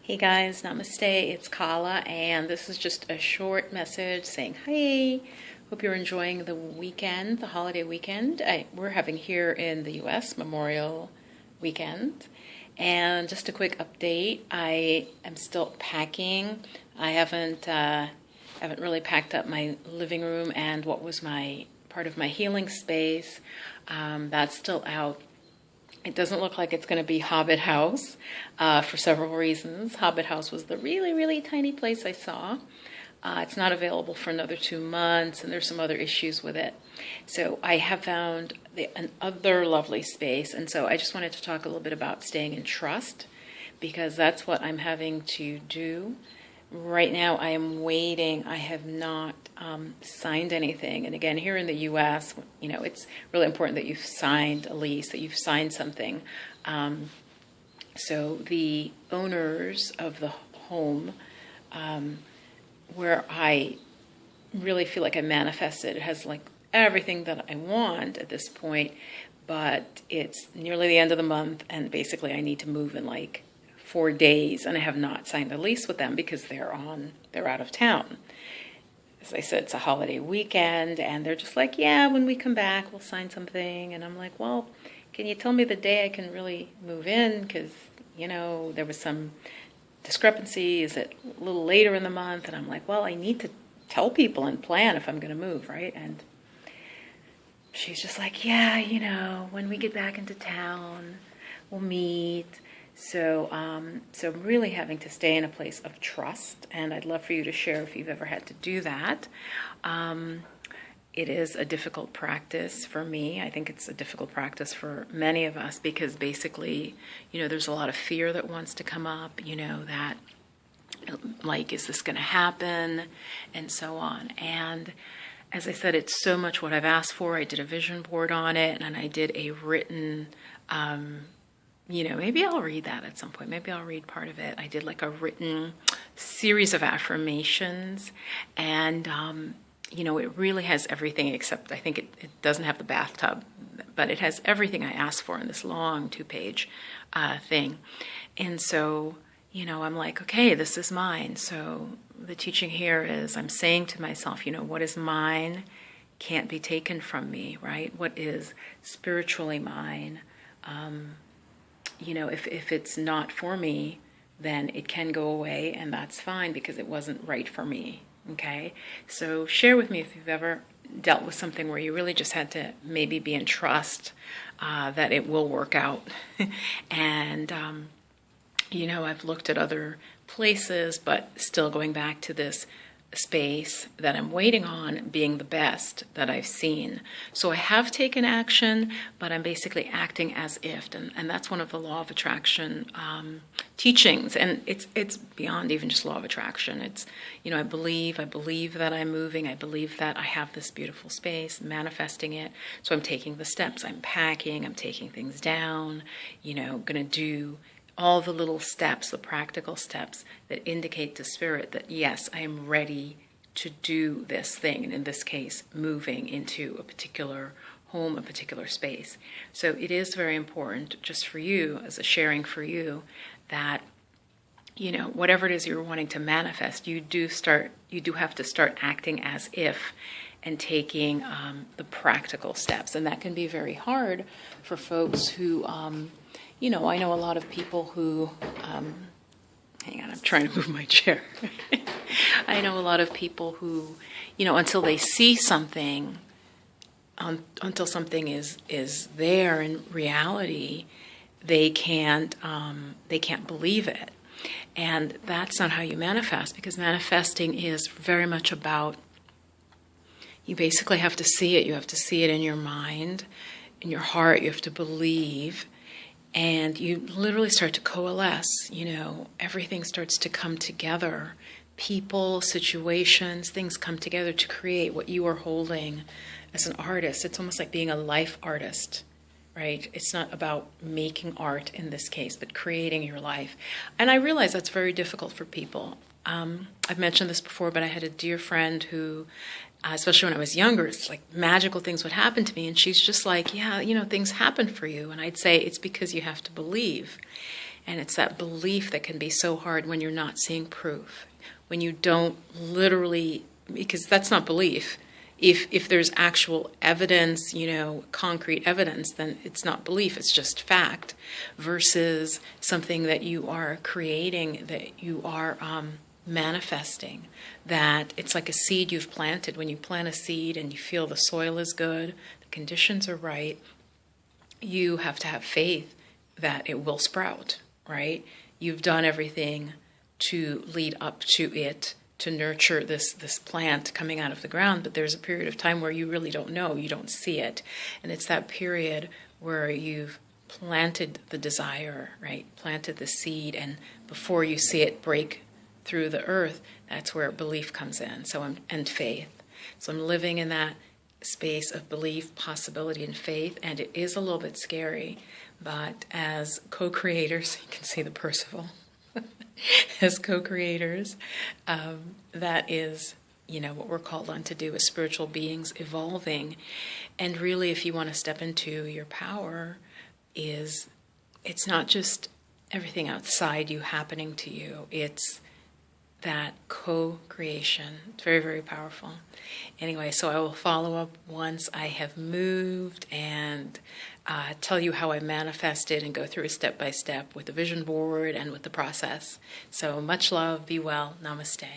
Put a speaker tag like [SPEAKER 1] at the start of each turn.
[SPEAKER 1] Hey guys, namaste, it's Kala, and this is just a short message saying, hey, hope you're enjoying the weekend, the holiday weekend. We're having here in the US Memorial Weekend. And just a quick update, I am still packing. I haven't really packed up my living room and what was my part of my healing space. That's still out. It doesn't look like it's going to be Hobbit House for several reasons. Hobbit House was the really, really tiny place I saw. It's not available for another 2 months, and there's some other issues with it. So I have found another lovely space, and so I just wanted to talk a little bit about staying in trust, because that's what I'm having to do. Right now I am waiting. I have not signed anything. And again, here in the U.S., it's really important that you've signed a lease, that you've signed something. So the owners of the home, where I really feel like I manifested, it has like everything that I want at this point, but it's nearly the end of the month, and basically I need to move in like 4 days, and I have not signed a lease with them because they're out of town. As I said, it's a holiday weekend, and they're just like, yeah, when we come back, we'll sign something. And I'm like, well, can you tell me the day I can really move in? Because, there was some discrepancy. Is it a little later in the month? And I'm like, well, I need to tell people and plan if I'm going to move, right? And she's just like, yeah, when we get back into town, we'll meet. So I'm really having to stay in a place of trust, and I'd love for you to share if you've ever had to do that. It is a difficult practice for me. I think it's a difficult practice for many of us because basically, there's a lot of fear that wants to come up, that like, is this going to happen, and so on. And as I said, it's so much what I've asked for. I did a vision board on it, and I did a written maybe I'll read that at some point. Maybe I'll read part of it. I did like a written series of affirmations, and, it really has everything except I think it doesn't have the bathtub, but it has everything I asked for in this long 2-page thing. And so, I'm like, okay, this is mine. So the teaching here is I'm saying to myself, what is mine can't be taken from me, right? What is spiritually mine, if it's not for me, then it can go away, and that's fine because it wasn't right for me, okay? So share with me if you've ever dealt with something where you really just had to maybe be in trust that it will work out. And, I've looked at other places, but still going back to this space that I'm waiting on being the best that I've seen. So I have taken action, but I'm basically acting as if, and that's one of the law of attraction teachings, and it's beyond even just law of attraction. It's, I believe that I'm moving, I believe that I have this beautiful space, manifesting it, so I'm taking the steps, I'm packing, I'm taking things down, gonna do all the little steps, the practical steps that indicate to spirit that, yes, I am ready to do this thing. And in this case, moving into a particular home, a particular space. So it is very important just for you, as a sharing for you, that, whatever it is you're wanting to manifest, you do have to start acting as if and taking the practical steps. And that can be very hard for folks who, I know a lot of people who, hang on, I'm trying to move my chair. I know a lot of people who, until they see something, until something is there in reality, they can't believe it. And that's not how you manifest, because manifesting is very much about, you basically have to see it. You have to see it in your mind, in your heart. You have to believe. And you literally start to coalesce, everything starts to come together. People, situations, things come together to create what you are holding as an artist. It's almost like being a life artist, right? It's not about making art in this case, but creating your life. And I realize that's very difficult for people. I've mentioned this before, but I had a dear friend who, especially when I was younger, it's like magical things would happen to me. And she's just like, yeah, things happen for you. And I'd say it's because you have to believe. And it's that belief that can be so hard when you're not seeing proof, when you don't literally, because that's not belief. If there's actual evidence, concrete evidence, then it's not belief, it's just fact, versus something that you are creating, that you are manifesting, that it's like a seed you've planted. When you plant a seed and you feel the soil is good, the conditions are right, you have to have faith that it will sprout, right? You've done everything to lead up to it, to nurture this plant coming out of the ground, but there's a period of time where you really don't know, you don't see it. And it's that period where you've planted the desire, right? Planted the seed, and before you see it break through the earth, that's where belief comes in. And faith. So I'm living in that space of belief, possibility, and faith, and it is a little bit scary, but as co-creators, you can see the Percival. As co-creators, that is, what we're called on to do as spiritual beings, evolving. And really, if you want to step into your power, it's not just everything outside you happening to you. It's that co-creation. It's very, very powerful. Anyway, so I will follow up once I have moved and tell you how I manifested and go through a step-by-step with the vision board and with the process. So much love, be well, namaste.